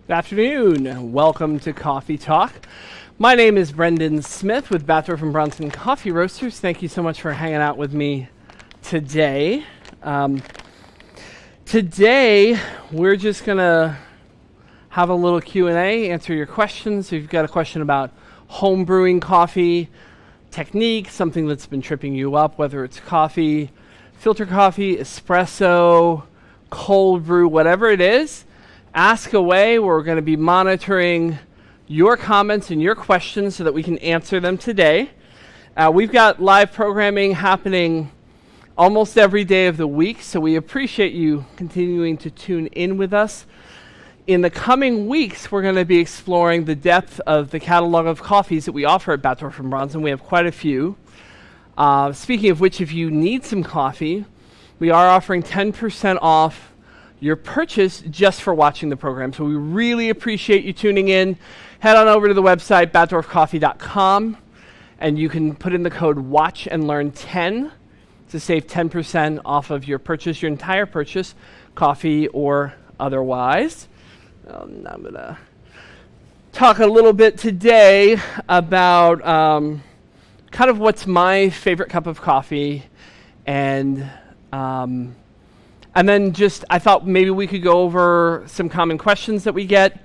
Good afternoon. Welcome to Coffee Talk. My name is Brendan Smith with Bathorf and Bronson Coffee Roasters. Thank you so much for hanging out with me today. Today, we're just going to have a little Q&A, answer your questions. If you've got a question about home brewing coffee technique, something that's been tripping you up, whether it's coffee, filter coffee, espresso, cold brew, whatever it is, ask away. We're going to be monitoring your comments and your questions so that we can answer them today. We've got live programming happening almost every day of the week, so we appreciate you continuing to tune in with us. In the coming weeks, we're going to be exploring the depth of the catalog of coffees that we offer at Bathorf and Bronson. We have quite a few. Speaking of which, if you need some coffee, we are offering 10% off your purchase just for watching the program. So we really appreciate you tuning in. Head on over to the website, bathdorfcoffee.com, and you can put in the code WATCHANDLEARN10 to save 10% off of your purchase, your entire purchase, coffee or otherwise. I'm going to talk a little bit today about kind of what's my favorite cup of coffee, and then just, I thought maybe we could go over some common questions that we get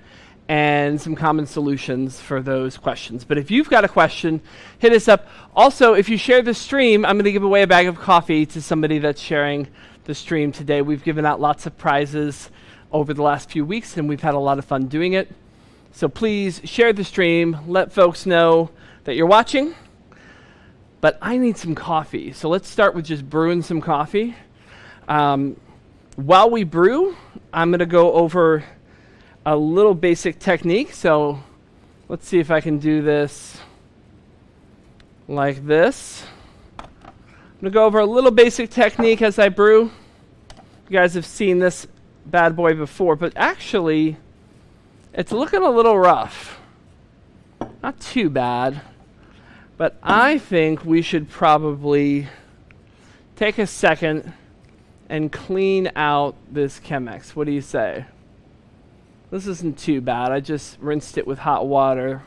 and some common solutions for those questions. But if you've got a question, hit us up. Also, if you share the stream, I'm going to give away a bag of coffee to somebody that's sharing the stream today. We've given out lots of prizes over the last few weeks, and we've had a lot of fun doing it. So please share the stream. Let folks know that you're watching. But I need some coffee. So let's start with just brewing some coffee. While we brew, I'm going to go over a little basic technique. So let's see if I can do this like this. I'm going to go over a little basic technique as I brew. You guys have seen this bad boy before, but actually, it's looking a little rough. Not too bad, but I think we should probably take a second and clean out this Chemex. What do you say? This isn't too bad. I just rinsed it with hot water.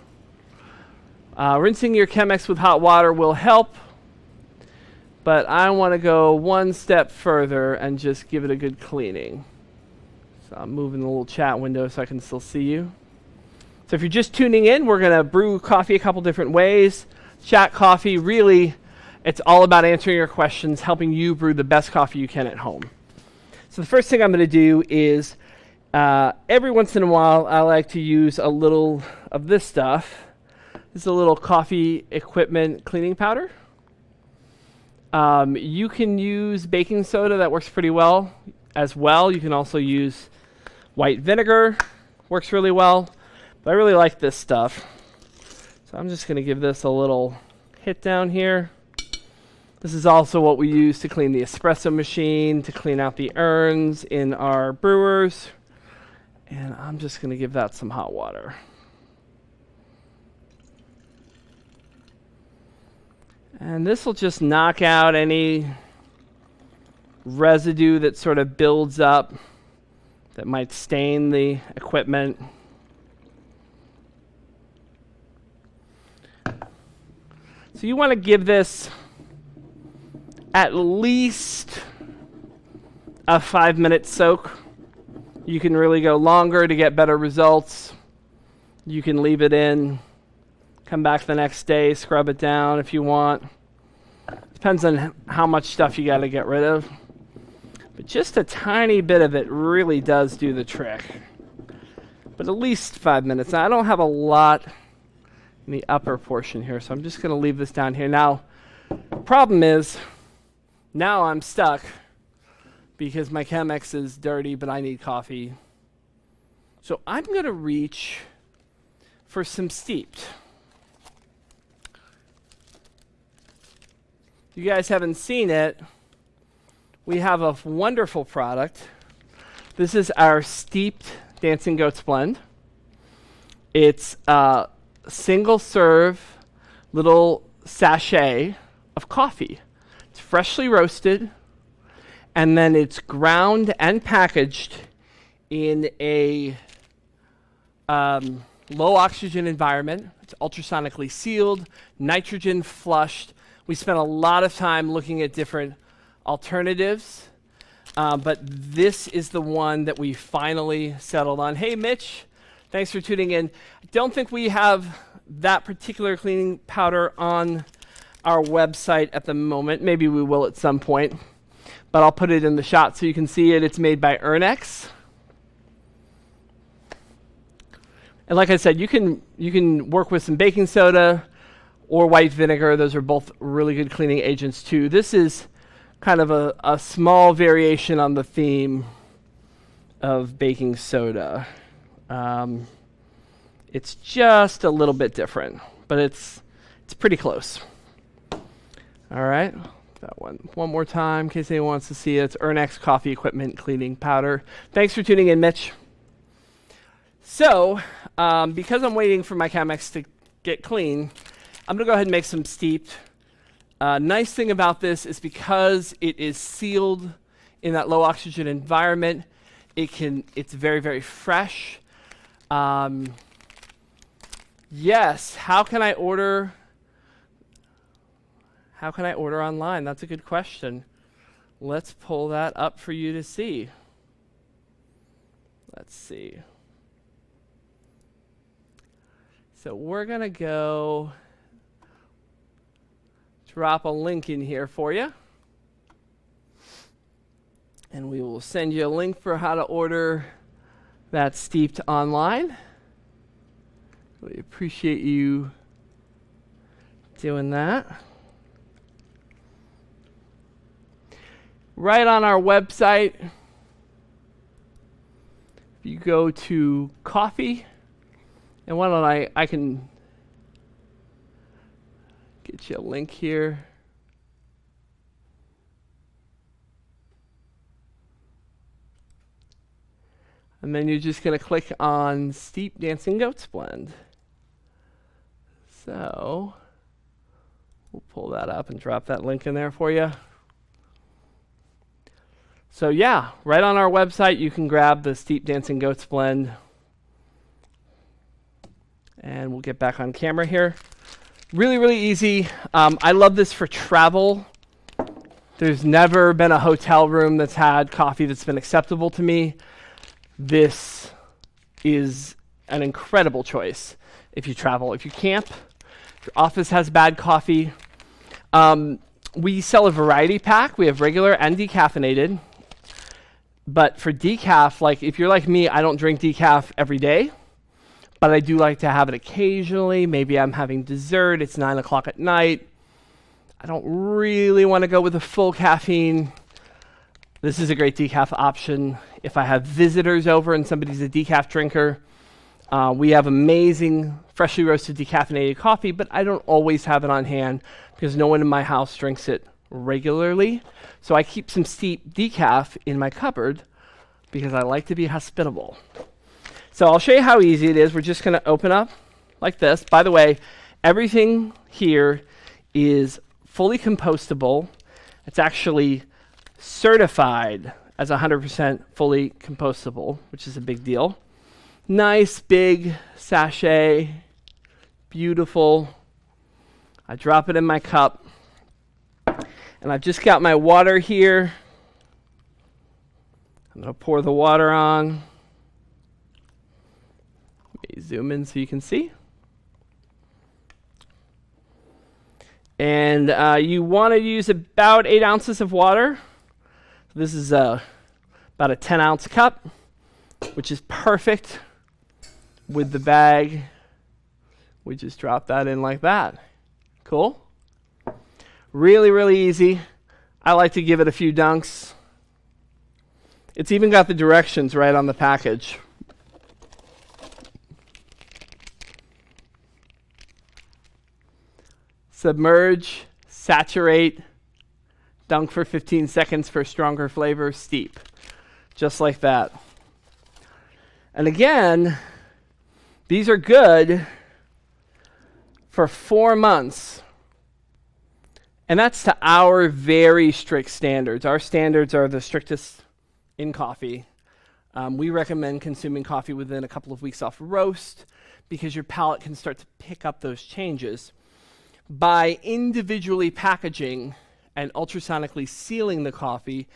Rinsing your Chemex with hot water will help, but I want to go one step further and just give it a good cleaning. So I'm moving the little chat window so I can still see you. So if you're just tuning in, we're going to brew coffee a couple different ways. Chat coffee, really, it's all about answering your questions, helping you brew the best coffee you can at home. So the first thing I'm going to do is, every once in a while, I like to use a little of this stuff. This is a little coffee equipment cleaning powder. You can use baking soda. That works pretty well as well. You can also use white vinegar. Works really well. But I really like this stuff. So I'm just going to give this a little hit down here. This is also what we use to clean the espresso machine, to clean out the urns in our brewers. And I'm just going to give that some hot water. And this will just knock out any residue that sort of builds up that might stain the equipment. So you want to give this at least a 5-minute soak. You can really go longer to get better results. You can leave it in, come back the next day, scrub it down if you want. Depends on how much stuff you got to get rid of. But just a tiny bit of it really does do the trick. But at least 5 minutes. Now, I don't have a lot in the upper portion here, so I'm just going to leave this down here. Now, the problem is, now I'm stuck because my Chemex is dirty, but I need coffee. So I'm going to reach for some steeped. If you guys haven't seen it, we have a wonderful product. This is our steeped Dancing Goats blend. It's a single serve little sachet of coffee. It's freshly roasted, and then it's ground and packaged in a low oxygen environment. It's ultrasonically sealed, nitrogen flushed. We spent a lot of time looking at different alternatives, but this is the one that we finally settled on. Hey, Mitch, thanks for tuning in. I don't think we have that particular cleaning powder on our website at the moment. Maybe we will at some point, but I'll put it in the shot so you can see it. It's made by Ernex. And like I said, you can work with some baking soda or white vinegar. Those are both really good cleaning agents too. This is kind of a small variation on the theme of baking soda. It's just a little bit different, but it's pretty close. All right, that one more time in case anyone wants to see it. It's Ernex Coffee Equipment Cleaning Powder. Thanks for tuning in, Mitch. So, because I'm waiting for my Chemex to get clean, I'm gonna go ahead and make some steeped. Nice thing about this is because it is sealed in that low oxygen environment, it's very, very fresh. Yes, how can I order online? That's a good question. Let's pull that up for you to see. Let's see. So we're gonna go drop a link in here for you. And we will send you a link for how to order that steeped online. Really appreciate you doing that. Right on our website, if you go to coffee, and why don't I can get you a link here. And then you're just going to click on Steep Dancing Goats Blend. So we'll pull that up and drop that link in there for you. So yeah, right on our website, you can grab the Steep Dancing Goats Blend. And we'll get back on camera here. Really, really easy. I love this for travel. There's never been a hotel room that's had coffee that's been acceptable to me. This is an incredible choice if you travel. If you camp, if your office has bad coffee. We sell a variety pack. We have regular and decaffeinated. But for decaf, like if you're like me, I don't drink decaf every day. But I do like to have it occasionally. Maybe I'm having dessert. It's 9 o'clock at night. I don't really want to go with a full caffeine. This is a great decaf option. If I have visitors over and somebody's a decaf drinker, we have amazing freshly roasted decaffeinated coffee, but I don't always have it on hand because no one in my house drinks it regularly. So I keep some steep decaf in my cupboard because I like to be hospitable. So I'll show you how easy it is. We're just going to open up like this. By the way, everything here is fully compostable. It's actually certified as 100% fully compostable, which is a big deal. Nice big sachet, beautiful. I drop it in my cup, and I've just got my water here. I'm going to pour the water on. Let me zoom in so you can see. And you want to use about 8 ounces of water. This is about a 10-ounce cup, which is perfect with the bag. We just drop that in like that. Cool? Really, really easy. I like to give it a few dunks. It's even got the directions right on the package. Submerge, saturate, dunk for 15 seconds for stronger flavor, steep. Just like that. And again, these are good for 4 months. And that's to our very strict standards. Our standards are the strictest in coffee. We recommend consuming coffee within a couple of weeks off roast because your palate can start to pick up those changes. By individually packaging and ultrasonically sealing the coffee,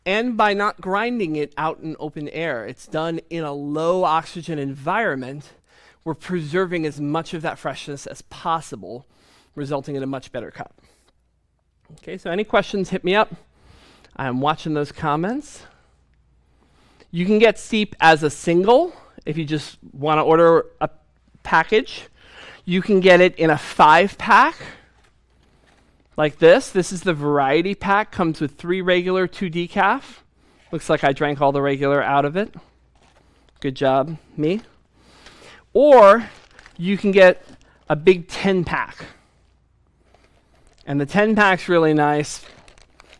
and by not grinding it out in open air, it's done in a low oxygen environment, we're preserving as much of that freshness as possible, resulting in a much better cup. Okay, so any questions, hit me up. I'm watching those comments. You can get steep as a single if you just want to order a package. You can get it in a 5-pack like this. This is the variety pack. Comes with 3 regular, 2 decaf. Looks like I drank all the regular out of it. Good job, me. Or you can get a big 10-pack. And the 10-pack's really nice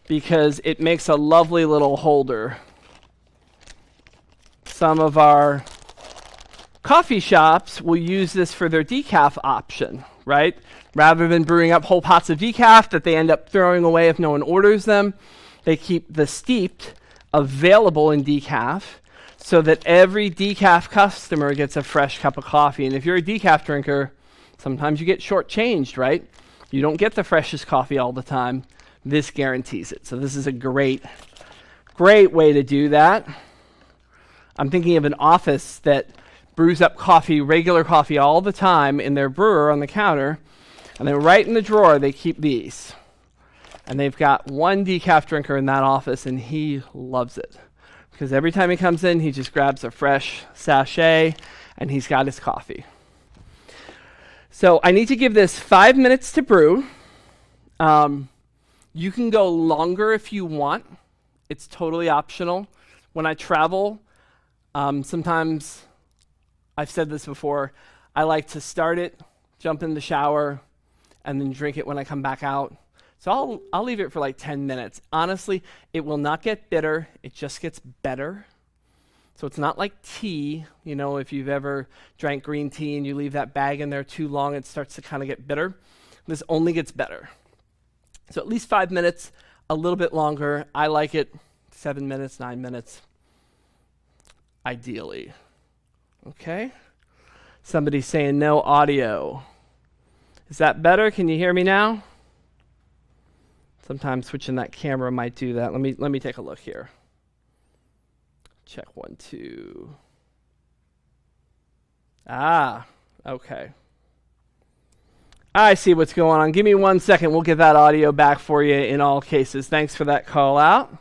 because it makes a lovely little holder. Some of our coffee shops will use this for their decaf option, right? Rather than brewing up whole pots of decaf that they end up throwing away if no one orders them, they keep the steeped available in decaf so that every decaf customer gets a fresh cup of coffee. And if you're a decaf drinker, sometimes you get shortchanged, right? You don't get the freshest coffee all the time. This guarantees it. So this is a great way to do that. I'm thinking of an office that brews up coffee, regular coffee all the time in their brewer on the counter, and then right in the drawer they keep these. And they've got one decaf drinker in that office, and he loves it. Because every time he comes in, he just grabs a fresh sachet, and he's got his coffee. So I need to give this 5 minutes to brew. You can go longer if you want. It's totally optional. When I travel, sometimes, I've said this before, I like to start it, jump in the shower, and then drink it when I come back out. So I'll leave it for like 10 minutes. Honestly, it will not get bitter. It just gets better. So it's not like tea. You know, if you've ever drank green tea and you leave that bag in there too long, it starts to kind of get bitter. This only gets better. So at least 5 minutes, a little bit longer. I like it 7 minutes, 9 minutes, ideally. Okay. Somebody's saying no audio. Is that better? Can you hear me now? Sometimes switching that camera might do that. Let me take a look here. Check 1, 2. Okay. I see what's going on. Give me 1 second. We'll get that audio back for you in all cases. Thanks for that call out.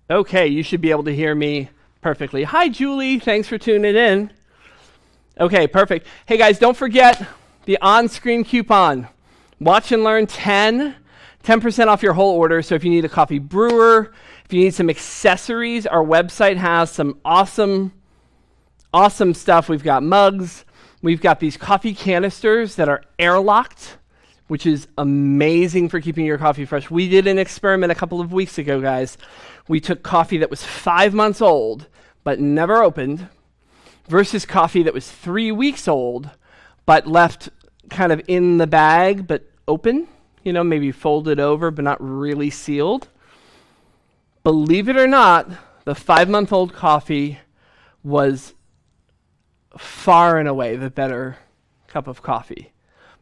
Okay, you should be able to hear me perfectly. Hi, Julie. Thanks for tuning in. Okay, perfect. Hey, guys, don't forget the on-screen coupon. Watch and Learn 10% off your whole order. So if you need a coffee brewer, if you need some accessories, our website has some awesome stuff. We've got mugs. We've got these coffee canisters that are airlocked, which is amazing for keeping your coffee fresh. We did an experiment a couple of weeks ago, guys. We took coffee that was 5 months old but never opened versus coffee that was 3 weeks old but left kind of in the bag but open, you know, maybe folded over but not really sealed. Believe it or not, the 5-month-old coffee was far and away the better cup of coffee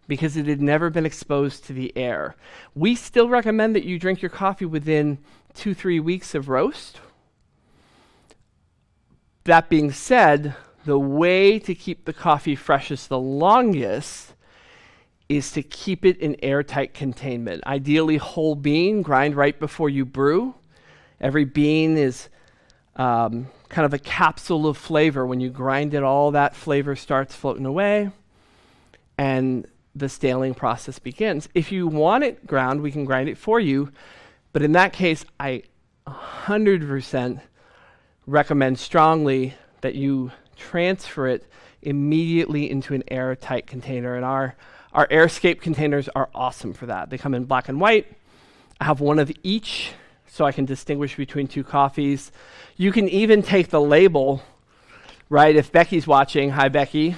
because it had never been exposed to the air. We still recommend that you drink your coffee within 2-3 weeks of roast. That being said, the way to keep the coffee freshest the longest is to keep it in airtight containment. Ideally whole bean, grind right before you brew. Every bean is kind of a capsule of flavor. When you grind it, all that flavor starts floating away and the staling process begins. If you want it ground, we can grind it for you. But in that case, I 100% recommend strongly that you transfer it immediately into an airtight container. And our AirScape containers are awesome for that. They come in black and white. I have one of each so I can distinguish between 2 coffees. You can even take the label right? If Becky's watching, hi Becky.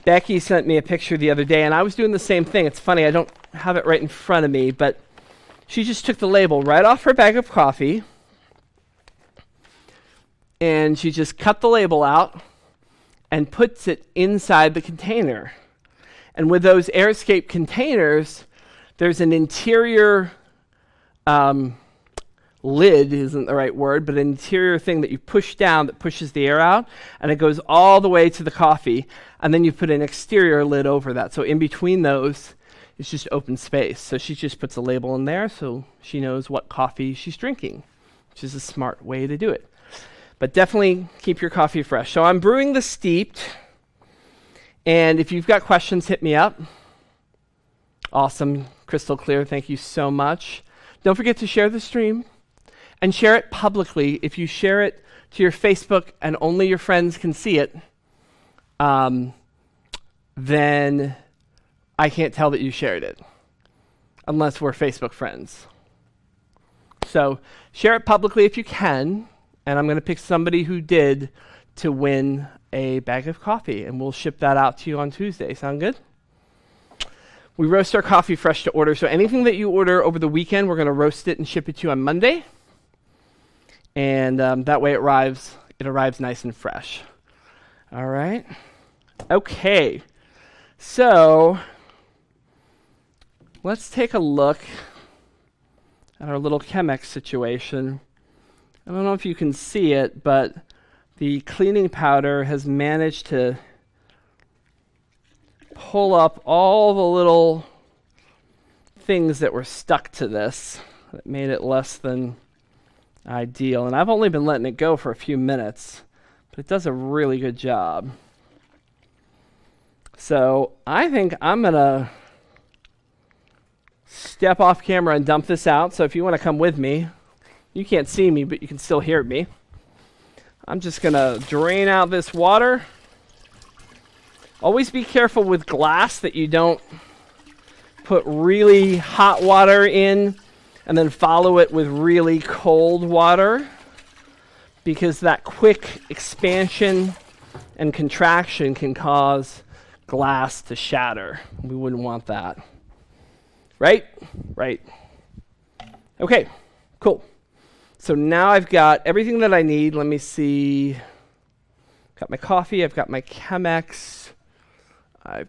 Becky sent me a picture the other day, and I was doing the same thing. It's funny, I don't have it right in front of me, but she just took the label right off her bag of coffee, and she just cut the label out and puts it inside the container. And with those AirEscape containers, there's an interior lid isn't the right word, but an interior thing that you push down that pushes the air out, and it goes all the way to the coffee, and then you put an exterior lid over that. So in between those, it's just open space. So she just puts a label in there so she knows what coffee she's drinking, which is a smart way to do it. But definitely keep your coffee fresh. So I'm brewing the steeped, and if you've got questions, hit me up. Awesome, crystal clear, thank you so much. Don't forget to share the stream. And share it publicly. If you share it to your Facebook and only your friends can see it, then I can't tell that you shared it, unless we're Facebook friends. So share it publicly if you can, and I'm going to pick somebody who did to win a bag of coffee, and we'll ship that out to you on Tuesday. Sound good? We roast our coffee fresh to order, so anything that you order over the weekend, we're going to roast it and ship it to you on Monday. And that way it arrives nice and fresh. All right. Okay. So let's take a look at our little Chemex situation. I don't know if you can see it, but the cleaning powder has managed to pull up all the little things that were stuck to this that made it less than ideal. And I've only been letting it go for a few minutes, but it does a really good job. So I think I'm going to step off camera and dump this out. So if you want to come with me, you can't see me, but you can still hear me. I'm just going to drain out this water. Always be careful with glass that you don't put really hot water in and then follow it with really cold water, because that quick expansion and contraction can cause glass to shatter. We wouldn't want that. Right? Right. Okay, cool. So now I've got everything that I need. Let me see. Got my coffee, I've got my Chemex. Let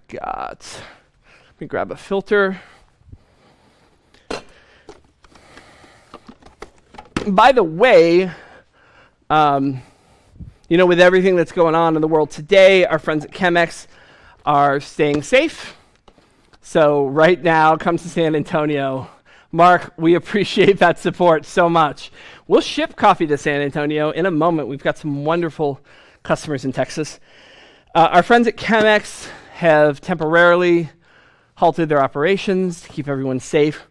me grab a filter. By the way, with everything that's going on in the world today, our friends at Chemex are staying safe. So right now, come to San Antonio. Mark, we appreciate that support so much. We'll ship coffee to San Antonio in a moment. We've got some wonderful customers in Texas. Our friends at Chemex have temporarily halted their operations to keep everyone safe.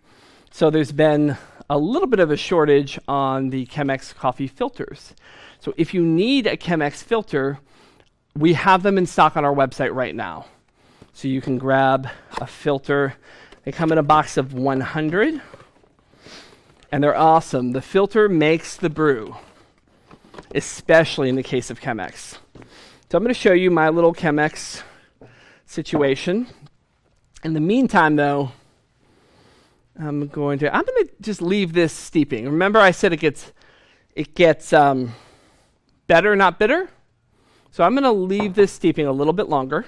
So there's been a little bit of a shortage on the Chemex coffee filters. So if you need a Chemex filter, we have them in stock on our website right now. So you can grab a filter. They come in a box of 100, and they're awesome. The filter makes the brew, especially in the case of Chemex. So I'm going to show you my little Chemex situation. In the meantime, though, I'm going to just leave this steeping. Remember I said it gets better, not bitter? So I'm going to leave this steeping a little bit longer.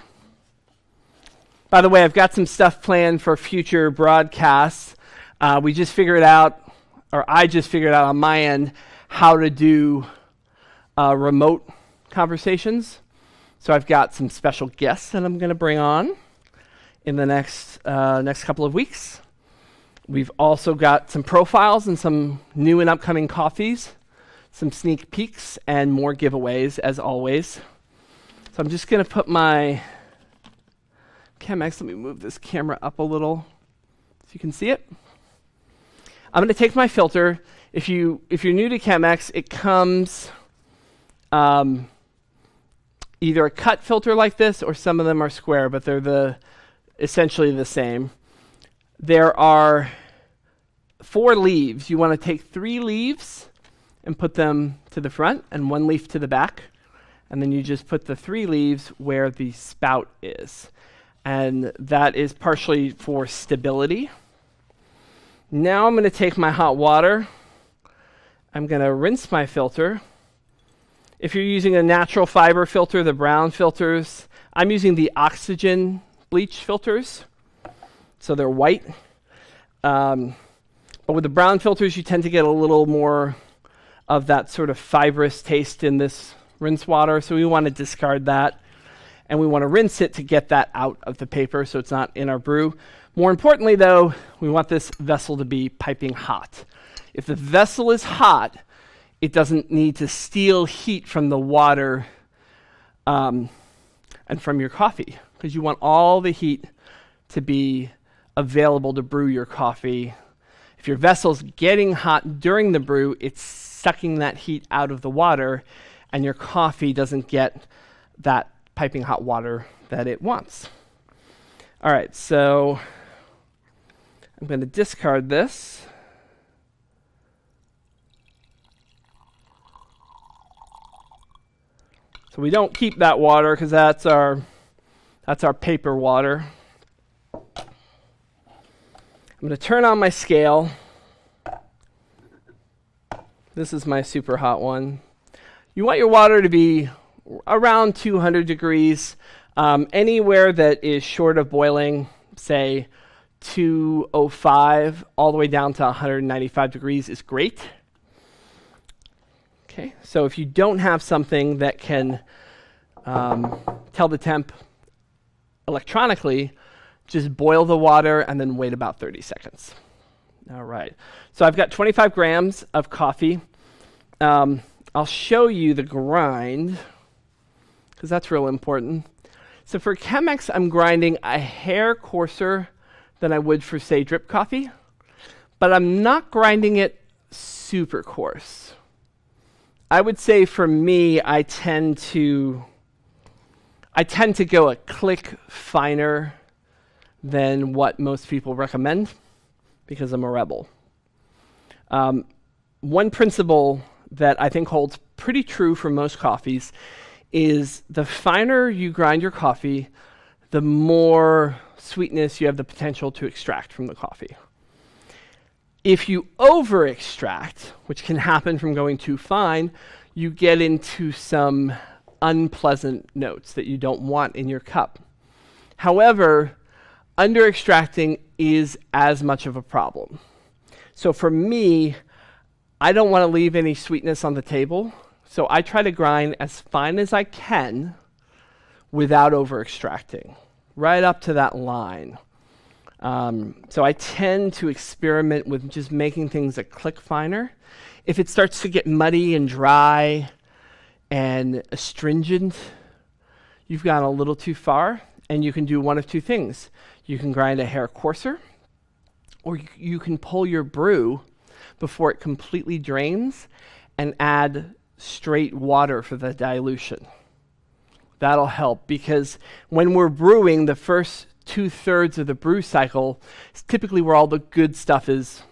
By the way, I've got some stuff planned for future broadcasts. I just figured out on my end how to do remote conversations. So I've got some special guests that I'm going to bring on in the next couple of weeks. We've also got some profiles and some new and upcoming coffees, some sneak peeks, and more giveaways, as always. So I'm just going to put my Chemex. Let me move this camera up a little so you can see it. I'm going to take my filter. If you're new to Chemex, it comes either a cut filter like this, or some of them are square, but they're essentially the same. There are 4 leaves. You want to take 3 leaves and put them to the front and 1 leaf to the back. and then you just put the 3 leaves where the spout is. And that is partially for stability. Now I'm going to take my hot water. I'm going to rinse my filter. If you're using a natural fiber filter, the brown filters, I'm using the oxygen bleach filters, so they're white. But with the brown filters, you tend to get a little more of that sort of fibrous taste in this rinse water, so we want to discard that. And we want to rinse it to get that out of the paper so it's not in our brew. More importantly, though, we want this vessel to be piping hot. If the vessel is hot, it doesn't need to steal heat from the water and from your coffee, because you want all the heat to be available to brew your coffee. If your vessel's getting hot during the brew, it's sucking that heat out of the water, and your coffee doesn't get that piping hot water that it wants. All right, so I'm going to discard this. So we don't keep that water because that's our paper water. I'm going to turn on my scale. This is my super hot one. You want your water to be around 200 degrees. Anywhere that is short of boiling, say 205 all the way down to 195 degrees is great. Okay, so if you don't have something that can tell the temp electronically, just boil the water and then wait about 30 seconds. All right, so I've got 25 grams of coffee. I'll show you the grind, because that's real important. So for Chemex, I'm grinding a hair coarser than I would for, say, drip coffee, but I'm not grinding it super coarse. I would say for me, I tend to go a click finer than what most people recommend, because I'm a rebel. One principle that I think holds pretty true for most coffees is the finer you grind your coffee, the more sweetness you have the potential to extract from the coffee. If you over extract, which can happen from going too fine, you get into some unpleasant notes that you don't want in your cup. However, under extracting is as much of a problem. So for me, I don't want to leave any sweetness on the table, so I try to grind as fine as I can without over extracting, right up to that line. So I tend to experiment with just making things a click finer. If it starts to get muddy and dry and astringent, you've gone a little too far, and you can do one of two things. You can grind a hair coarser, or you can pull your brew before it completely drains and add straight water for the dilution. That'll help, because when we're brewing, the first 2/3 of the brew cycle is typically where all the good stuff is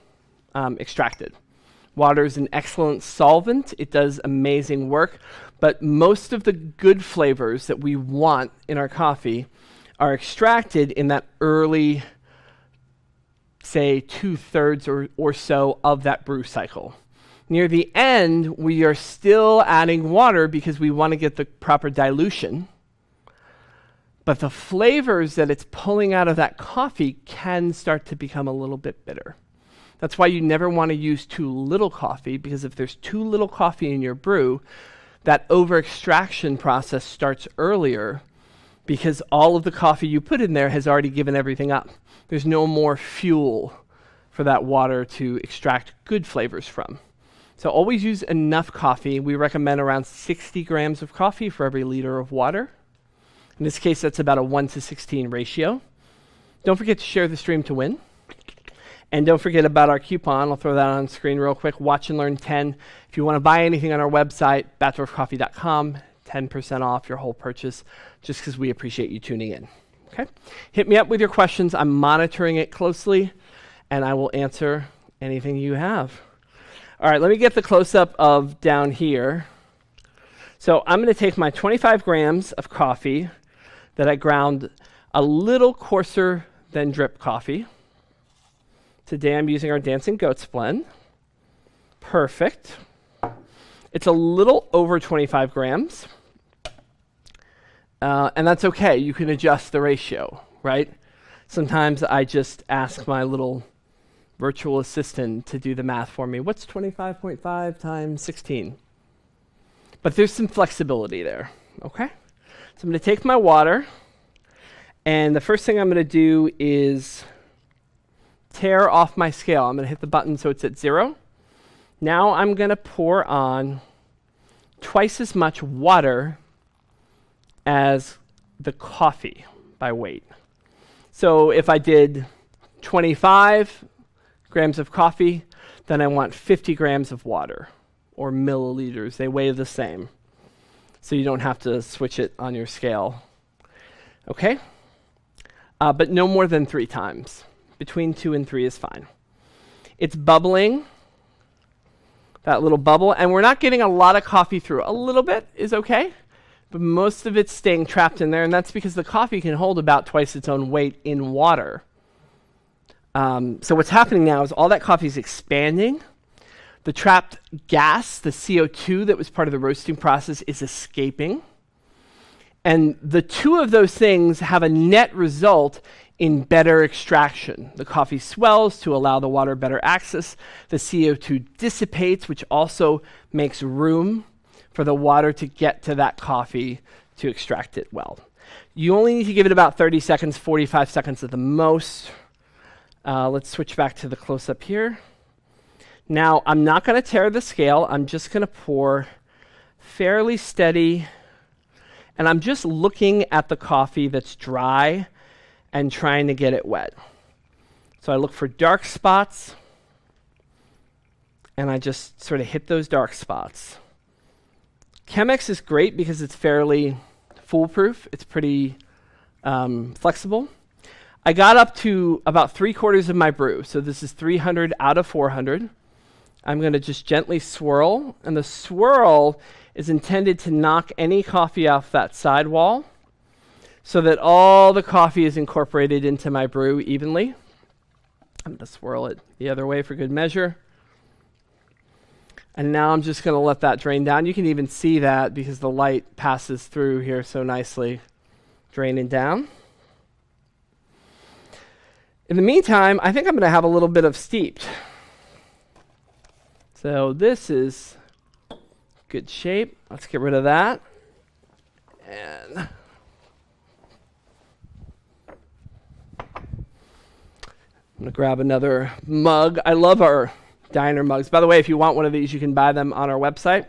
extracted. Water is an excellent solvent. It does amazing work, but most of the good flavors that we want in our coffee are extracted in that early, say, 2/3 or so of that brew cycle. Near the end, we are still adding water because we want to get the proper dilution, but the flavors that it's pulling out of that coffee can start to become a little bit bitter. That's why you never want to use too little coffee, because if there's too little coffee in your brew, that over-extraction process starts earlier, because all of the coffee you put in there has already given everything up. There's no more fuel for that water to extract good flavors from. So always use enough coffee. We recommend around 60 grams of coffee for every liter of water. In this case, that's about a 1:16 ratio. Don't forget to share the stream to win. And don't forget about our coupon. I'll throw that on screen real quick. Watch and Learn 10. If you want to buy anything on our website, batdorfcoffee.com, 10% off your whole purchase, just because we appreciate you tuning in. Okay? Hit me up with your questions. I'm monitoring it closely, and I will answer anything you have. All right, let me get the close-up of down here. So I'm going to take my 25 grams of coffee that I ground a little coarser than drip coffee. Today I'm using our Dancing Goats blend. Perfect. It's a little over 25 grams. And that's okay. You can adjust the ratio, right? Sometimes I just ask my little virtual assistant to do the math for me. What's 25.5 times 16? But there's some flexibility there, okay? So I'm going to take my water, and the first thing I'm going to do is tear off my scale. I'm going to hit the button so it's at 0. Now I'm going to pour on twice as much water as the coffee by weight. So if I did 25 grams of coffee, then I want 50 grams of water, or milliliters. They weigh the same. So you don't have to switch it on your scale. Okay? But no more than 3 times. Between 2 and 3 is fine. It's bubbling, that little bubble, and we're not getting a lot of coffee through. A little bit is okay, but most of it's staying trapped in there, and that's because the coffee can hold about twice its own weight in water. So what's happening now is all that coffee is expanding. The trapped gas, the CO2 that was part of the roasting process, is escaping. And the two of those things have a net result in better extraction. The coffee swells to allow the water better access. The CO2 dissipates, which also makes room for the water to get to that coffee to extract it well. You only need to give it about 30 seconds, 45 seconds at the most. Let's switch back to the close-up here. Now, I'm not going to tear the scale. I'm just going to pour fairly steady. And I'm just looking at the coffee that's dry and trying to get it wet. So I look for dark spots, and I just sort of hit those dark spots. Chemex is great because it's fairly foolproof. It's pretty flexible. I got up to about 3/4 of my brew. So this is 300 out of 400. I'm going to just gently swirl, and the swirl is intended to knock any coffee off that sidewall so that all the coffee is incorporated into my brew evenly. I'm going to swirl it the other way for good measure. And now I'm just going to let that drain down. You can even see that because the light passes through here so nicely, draining down. In the meantime, I think I'm going to have a little bit of steeped. So this is good shape. Let's get rid of that. And I'm going to grab another mug. I love our diner mugs. By the way, if you want one of these, you can buy them on our website.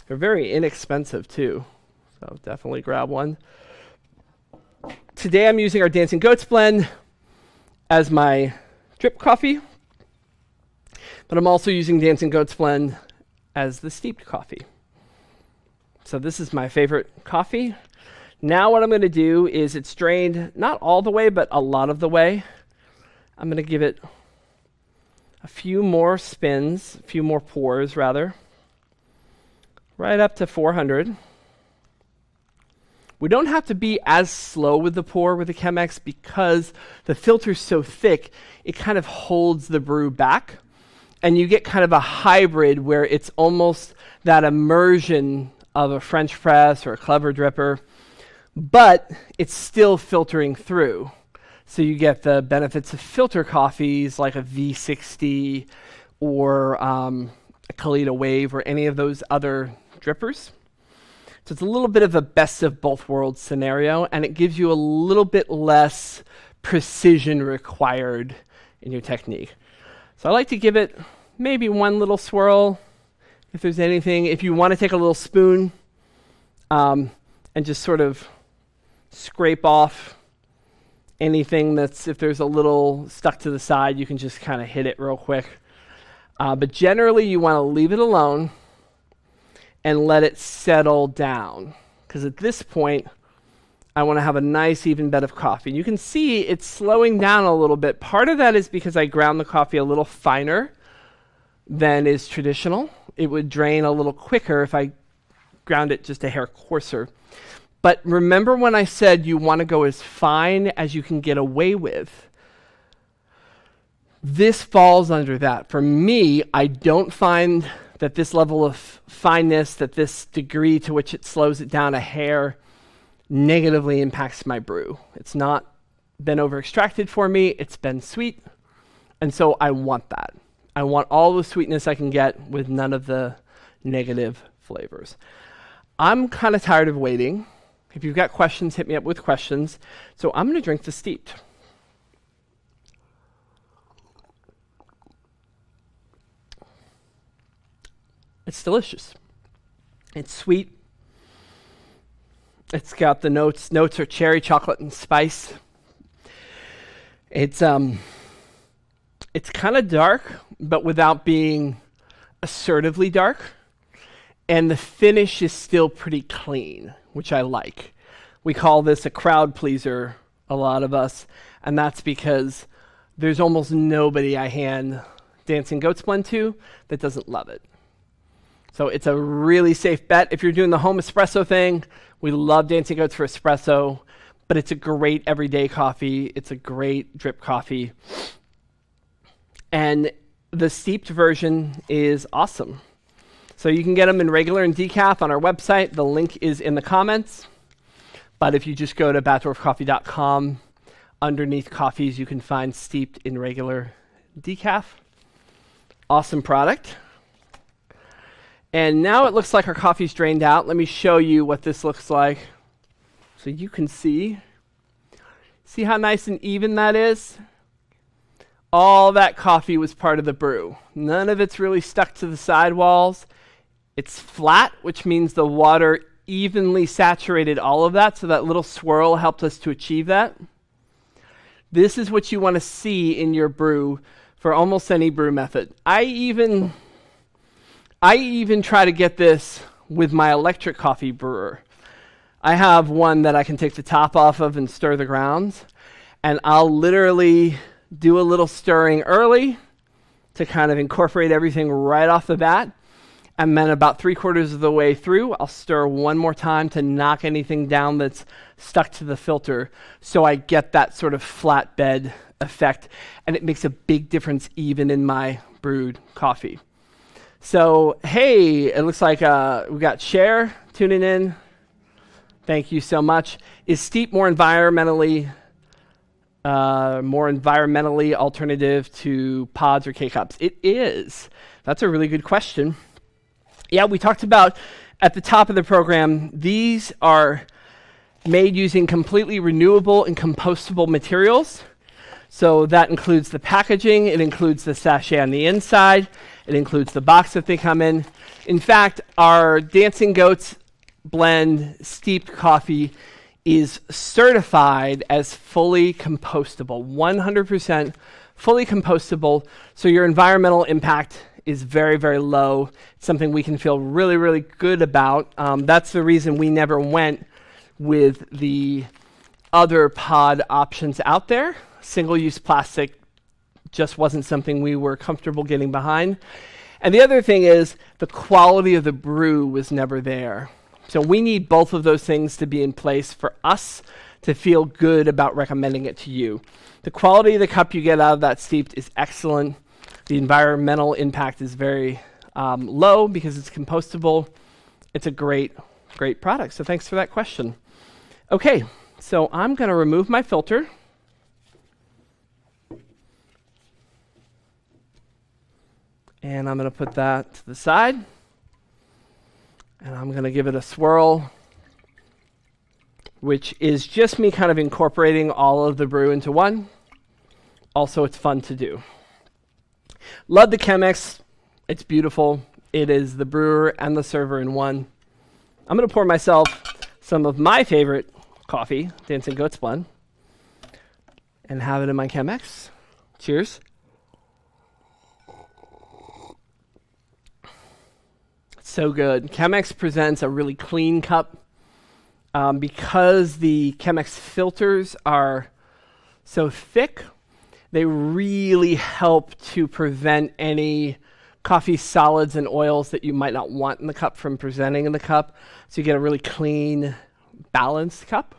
They're very inexpensive too, so definitely grab one. Today I'm using our Dancing Goats blend as my drip coffee, but I'm also using Dancing Goats blend as the steeped coffee. So this is my favorite coffee. Now what I'm going to do is it's drained not all the way, but a lot of the way. I'm going to give it a few more spins, a few more pours rather, right up to 400. We don't have to be as slow with the pour with the Chemex because the filter's so thick, it kind of holds the brew back. And you get kind of a hybrid where it's almost that immersion of a French press or a Clever dripper, but it's still filtering through. So you get the benefits of filter coffees like a V60 or a Kalita Wave or any of those other drippers. So it's a little bit of a best of both worlds scenario, and it gives you a little bit less precision required in your technique. So I like to give it maybe one little swirl, if there's anything. If you want to take a little spoon and just sort of scrape off anything that's, if there's a little stuck to the side, you can just kind of hit it real quick. But generally, you want to leave it alone and let it settle down. Because at this point, I want to have a nice even bed of coffee. And you can see it's slowing down a little bit. Part of that is because I ground the coffee a little finer than is traditional. It would drain a little quicker if I ground it just a hair coarser. But remember when I said you want to go as fine as you can get away with? This falls under that. For me, I don't find that this level of fineness, that this degree to which it slows it down a hair, negatively impacts my brew. It's not been over extracted for me, it's been sweet, and so I want that. I want all the sweetness I can get with none of the negative flavors. I'm kind of tired of waiting. If you've got questions, hit me up with questions. So I'm going to drink the steeped. It's delicious. It's sweet. It's got the notes. Notes are cherry, chocolate, and spice. It's kind of dark, but without being assertively dark. And the finish is still pretty clean, which I like. We call this a crowd pleaser, a lot of us, and that's because there's almost nobody I hand Dancing Goats Blend to that doesn't love it. So it's a really safe bet. If you're doing the home espresso thing, we love Dancing Goats for espresso, but it's a great everyday coffee. It's a great drip coffee. And the steeped version is awesome. So you can get them in regular and decaf on our website. The link is in the comments. But if you just go to batdwarfcoffee.com, underneath coffees, you can find steeped in regular decaf. Awesome product. And now it looks like our coffee's drained out. Let me show you what this looks like so you can see. See how nice and even that is? All that coffee was part of the brew. None of it's really stuck to the sidewalls. It's flat, which means the water evenly saturated all of that, so that little swirl helped us to achieve that. This is what you want to see in your brew for almost any brew method. I even try to get this with my electric coffee brewer. I have one that I can take the top off of and stir the grounds, and I'll literally do a little stirring early to kind of incorporate everything right off the bat. And then about 3/4 of the way through, I'll stir one more time to knock anything down that's stuck to the filter, so I get that sort of flatbed effect. And it makes a big difference even in my brewed coffee. So, hey, it looks like we got Cher tuning in. Thank you so much. Is steep more environmentally alternative to pods or K-cups? It is. That's a really good question. Yeah, we talked about at the top of the program, these are made using completely renewable and compostable materials. So that includes the packaging, it includes the sachet on the inside, it includes the box that they come in. In fact, our Dancing Goats Blend steeped coffee is certified as fully compostable, 100% fully compostable, so your environmental impact is very, very low. It's something we can feel really, really good about. That's the reason we never went with the other pod options out there. Single-use plastic just wasn't something we were comfortable getting behind. And the other thing is the quality of the brew was never there. So we need both of those things to be in place for us to feel good about recommending it to you. The quality of the cup you get out of that steeped is excellent. The environmental impact is very low because it's compostable. It's a great, great product. So thanks for that question. Okay, so I'm going to remove my filter. And I'm going to put that to the side. And I'm going to give it a swirl, which is just me kind of incorporating all of the brew into one. Also, it's fun to do. Love the Chemex. It's beautiful. It is the brewer and the server in one. I'm going to pour myself some of my favorite coffee, Dancing Goats Blend, and have it in my Chemex. Cheers. So good. Chemex presents a really clean cup. Because the Chemex filters are so thick, they really help to prevent any coffee solids and oils that you might not want in the cup from presenting in the cup. So you get a really clean, balanced cup.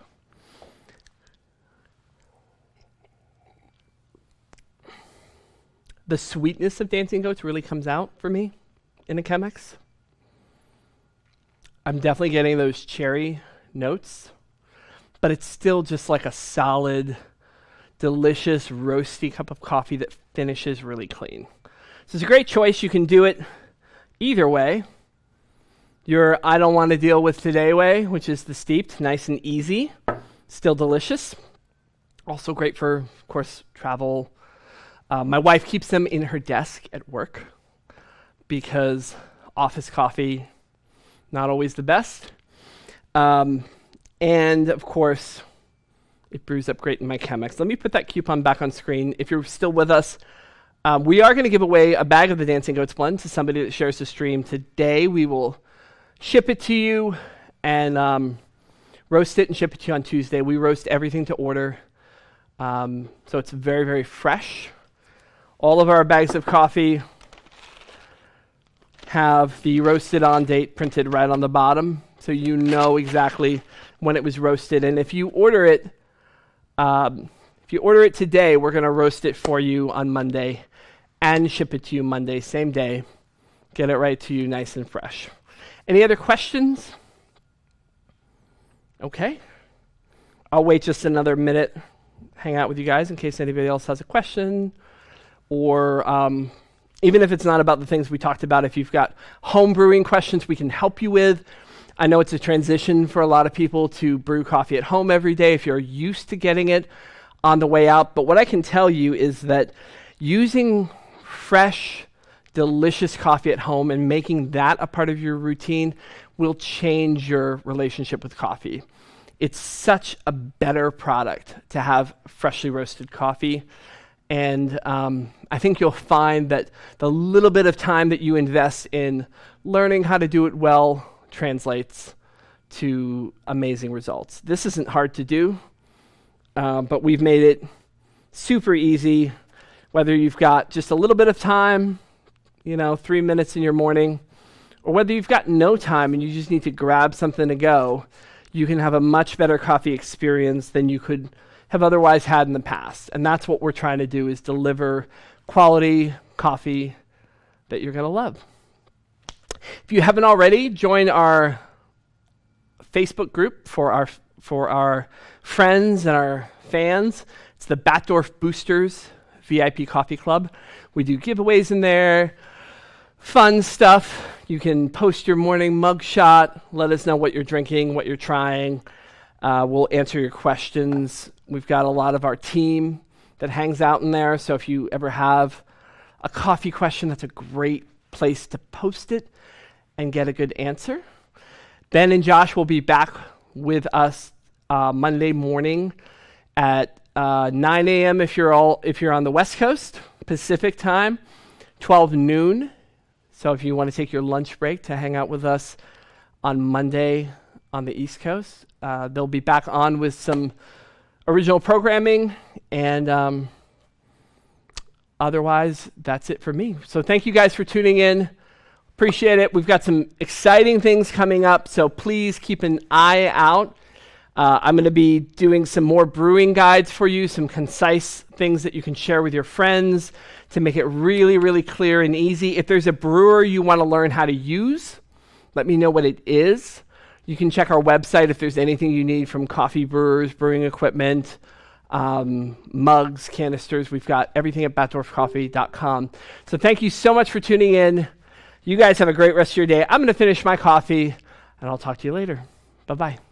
The sweetness of Dancing Goats really comes out for me in a Chemex. I'm definitely getting those cherry notes, but it's still just like a solid, delicious, roasty cup of coffee that finishes really clean. So it's a great choice. You can do it either way. Your I don't want to deal with today way, which is the steeped, nice and easy, still delicious. Also great for, of course, travel. My wife keeps them in her desk at work because office coffee, not always the best. And of course, it brews up great in my Chemex. Let me put that coupon back on screen. If you're still with us, we are going to give away a bag of the Dancing Goats blend to somebody that shares the stream today. We will ship it to you and roast it and ship it to you on Tuesday. We roast everything to order, so it's very, very fresh. All of our bags of coffee have the roasted on date printed right on the bottom, so you know exactly when it was roasted. And if you order it, today, we're going to roast it for you on Monday and ship it to you Monday, same day. Get it right to you nice and fresh. Any other questions? Okay. I'll wait just another minute, hang out with you guys in case anybody else has a question. Or even if it's not about the things we talked about, if you've got home brewing questions we can help you with. I know it's a transition for a lot of people to brew coffee at home every day if you're used to getting it on the way out. But what I can tell you is that using fresh, delicious coffee at home and making that a part of your routine will change your relationship with coffee. It's such a better product to have freshly roasted coffee. And I think you'll find that the little bit of time that you invest in learning how to do it well translates to amazing results. This isn't hard to do, but we've made it super easy, whether you've got just a little bit of time, 3 minutes in your morning, or whether you've got no time and you just need to grab something to go, you can have a much better coffee experience than you could have otherwise had in the past. And that's what we're trying to do, is deliver quality coffee that you're going to love. If you haven't already, join our Facebook group for our friends and our fans. It's the Batdorf Boosters VIP Coffee Club. We do giveaways in there, fun stuff. You can post your morning mugshot, let us know what you're drinking, what you're trying. We'll answer your questions. We've got a lot of our team that hangs out in there, so if you ever have a coffee question, that's a great place to post it and get a good answer. Ben and Josh will be back with us Monday morning at 9 a.m. if you're on the West Coast, Pacific time, 12 noon. So if you want to take your lunch break to hang out with us on Monday on the East Coast, they'll be back on with some original programming, and otherwise, that's it for me. So thank you guys for tuning in. Appreciate it. We've got some exciting things coming up, so please keep an eye out. I'm going to be doing some more brewing guides for you, some concise things that you can share with your friends to make it really, really clear and easy. If there's a brewer you want to learn how to use, let me know what it is. You can check our website if there's anything you need from coffee brewers, brewing equipment, mugs, canisters. We've got everything at batdorfcoffee.com. So thank you so much for tuning in. You guys have a great rest of your day. I'm going to finish my coffee, and I'll talk to you later. Bye-bye.